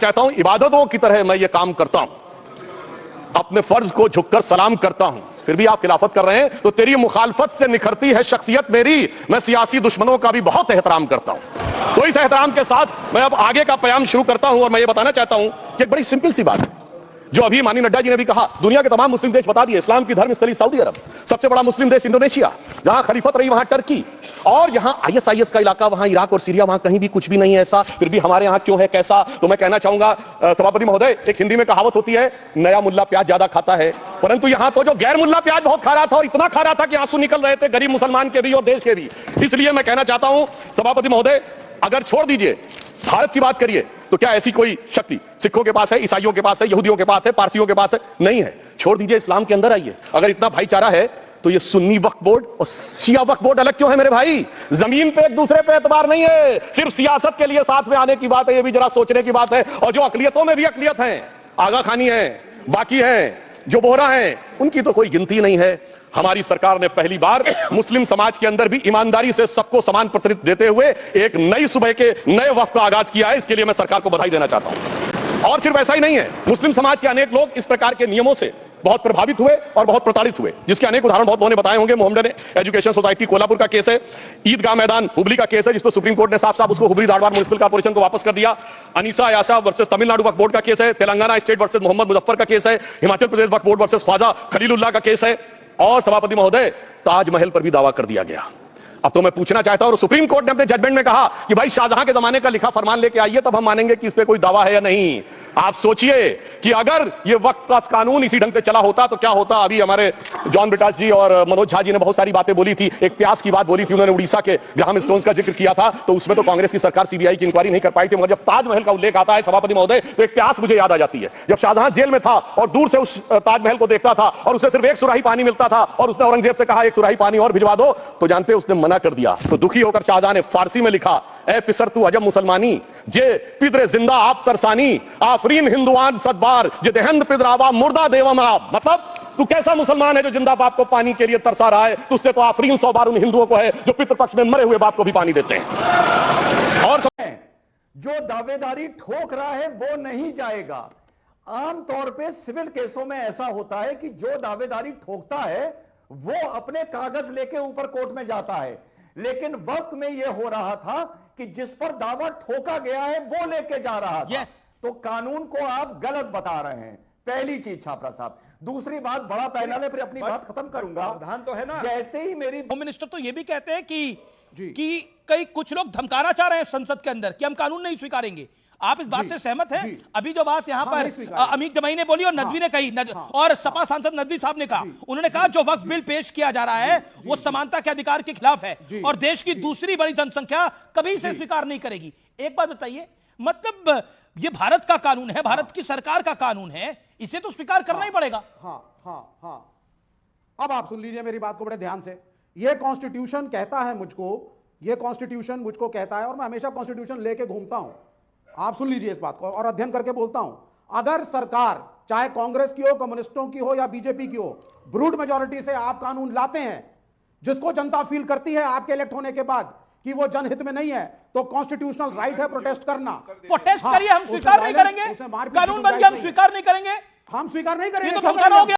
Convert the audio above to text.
चाहता हूं इबादतों की तरह मैं ये काम करता हूं, अपने फर्ज को झुककर सलाम करता हूं, फिर भी आप खिलाफत कर रहे हैं तो तेरी मुखालफत से निखरती है शख्सियत मेरी। मैं सियासी दुश्मनों का भी बहुत एहतराम करता हूं। तो इस एहतराम के साथ मैं अब आगे का बयान शुरू करता हूं और मैं ये बताना चाहता हूं कि एक बड़ी सिंपल सी बात है जो अभी माननीय नड्डा जी ने भी कहा। दुनिया के तमाम मुस्लिम देश बता दिए, इस्लाम की धर्मस्थली सऊदी अरब, सबसे बड़ा मुस्लिम देश इंडोनेशिया, जहां खलीफत रही वहां टर्की, और यहां आईएसआईएस का इलाका, वहां इराक और सीरिया, वहां कहीं भी कुछ भी नहीं है ऐसा, फिर भी हमारे यहां क्यों है कैसा। तो मैं कहना चाहूंगा सभापति महोदय, एक हिंदी में कहावत होती है, नया मुल्ला प्याज ज्यादा खाता है, परंतु यहां तो जो गैर मुल्ला प्याज बहुत खा रहा था और इतना खा रहा था कि आंसू निकल रहे थे गरीब मुसलमान के भी और देश के भी। इसलिए मैं कहना चाहता हूं सभापति महोदय, अगर छोड़ दीजिए भारत की बात करिए तो क्या ऐसी कोई शक्ति सिखों के पास है, ईसाइयों के पास है, यहूदियों के पास है, पारसियों के पास है? नहीं है। छोड़ दीजिए, इस्लाम के अंदर आइए। अगर इतना भाईचारा है तो ये सुन्नी वक्फ बोर्ड और शिया वक्फ बोर्ड अलग क्यों है मेरे भाई? जमीन पे एक दूसरे पे एतबार नहीं है, सिर्फ सियासत के लिए साथ में आने की बात है। ये भी जरा सोचने की बात है। और जो अकलियतों में भी अकलियत है, आगा खानी है, बाकी है, जो बोहरा है, उनकी तो कोई गिनती नहीं है। हमारी सरकार ने पहली बार मुस्लिम समाज के अंदर भी ईमानदारी से सबको समान प्रतिनिधित्व देते हुए एक नई सुबह के नए वक्त का आगाज किया है। इसके लिए मैं सरकार को बधाई देना चाहता हूं। और सिर्फ ऐसा ही नहीं है, मुस्लिम समाज के अनेक लोग इस प्रकार के नियमों से बहुत प्रभावित हुए और बहुत प्रताड़ित हुए, जिसके अनेक उदाहरण बहुत लोगों ने बताए होंगे। मोहम्मदन एजुकेशन सोसाइटी कोल्हापुर का केस है, ईदगाह मैदान हुबली का केस है जिसको सुप्रीम कोर्ट ने साफ साफ उसको हुबली धारवाड़ म्युनिसिपल कॉर्पोरेशन को वापस कर दिया। अनीसा यासा वर्सेस तमिलनाडु वक्फ बोर्ड का केस है, तेलंगाना स्टेट वर्सेस मोहम्मद मुजफ्फर का केस है, हिमाचल प्रदेश वक्फ बोर्ड वर्सेस ख्वाजा खलीलुल्लाह का केस है, और सभापति महोदय ताजमहल पर भी दावा कर दिया गया। अब तो मैं पूछना चाहता हूं, और सुप्रीम कोर्ट ने अपने जजमेंट में कहा कि भाई शाहजहां के जमाने का लिखा फरमान लेके आइए, तब हम मानेंगे कि इस पे कोई दावा है या नहीं। आप सोचिए कि अगर ये वक्त का कानून इसी ढंग से चला होता तो क्या होता। अभी हमारे जॉन ब्रिटास जी और मनोज झा जी ने बहुत सारी बातें बोली थी। एक प्यास की बात बोली थी उन्होंने, उड़ीसा के ग्राहम स्टोन्स का जिक्र किया था, तो उसमें तो कांग्रेस की सरकार सीबीआई की इंक्वायरी नहीं कर पाई थी। मगर जब ताजमहल का उल्लेख आता है सभापति महोदय, तो एक प्यास मुझे याद आ जाती है। जब शाहजहां जेल में था और दूर से उस ताजमहल को देखता था और उसे सिर्फ एक सुराही पानी मिलता था और उसने औरंगजेब से कहा एक सुराही पानी और भिजवा दो, तो जानते उसने मना कर दिया। तो दुखी होकर शाहजहां ने फारसी में लिखा, ए पिसर तू अजब मुसलमानी, जे पिदरे जिंदा आप तरसानी, आफरीन हिंदुआन सदबार, जे देहंद पिदरावा मुर्दा देवम आप। मतलब तू कैसा मुसलमान है जो जिंदा बाप को पानी के लिए तरसा रहा है? तुझसे तो आफरीन 100 बार उन हिंदुओं को है जो पितृपक्ष में मरे हुए बाप को भी पानी देते हैं। और जो दावेदारी ठोक रहा है वो नहीं जाएगा। आमतौर पे सिविल केसों में ऐसा होता है कि जो दावेदारी ठोकता है वो अपने कागज लेके ऊपर कोर्ट में जाता है, लेकिन वक्त में यह हो रहा था कि जिस पर दावा ठोका गया है वो लेके जा रहा था। तो कानून को आप गलत बता रहे हैं, पहली चीज छापरा साहब। दूसरी बात, बड़ा पैनल है, फिर अपनी बात खत्म करूंगा। प्रावधान तो है ना। जैसे ही मेरी होम मिनिस्टर तो ये भी कहते हैं कि कई कुछ लोग धमकाना चाह रहे हैं संसद के अंदर कि हम कानून नहीं स्वीकारेंगे। आप इस बात से सहमत हैं? अभी जो बात यहां पर अमीर जमाई ने बोली और नदवी ने कही, और सपा सांसद नदवी साहब ने कहा, उन्होंने कहा जो वक्फ बिल पेश किया जा रहा है वो समानता के अधिकार के खिलाफ है और देश की दूसरी बड़ी जनसंख्या कभी इसे स्वीकार नहीं करेगी। एक बात बताइए, मतलब ये भारत का कानून है, भारत की सरकार का कानून है, इसे तो स्वीकार करना ही पड़ेगा। अब आप सुन लीजिए मेरी बात को बड़े ध्यान से। ये कॉन्स्टिट्यूशन कहता है मुझको, ये कॉन्स्टिट्यूशन मुझको कहता है, और मैं हमेशा कॉन्स्टिट्यूशन लेके घूमता हूं। आप सुन लीजिए इस बात को और अध्ययन करके बोलता हूं। अगर सरकार चाहे कांग्रेस की हो, कम्युनिस्टों की हो या बीजेपी की हो, ब्रूड मेजॉरिटी से आप कानून लाते हैं जिसको जनता फील करती है आपके इलेक्ट होने के बाद कि वो जनहित में नहीं है, तो कॉन्स्टिट्यूशनल राइट है प्रोटेस्ट करना। प्रोटेस्ट करिए, हम स्वीकार नहीं करेंगे। कानून बन गया, हम स्वीकार नहीं करेंगे। हम स्वीकार नहीं करेंगे तो धमकाना हो गया।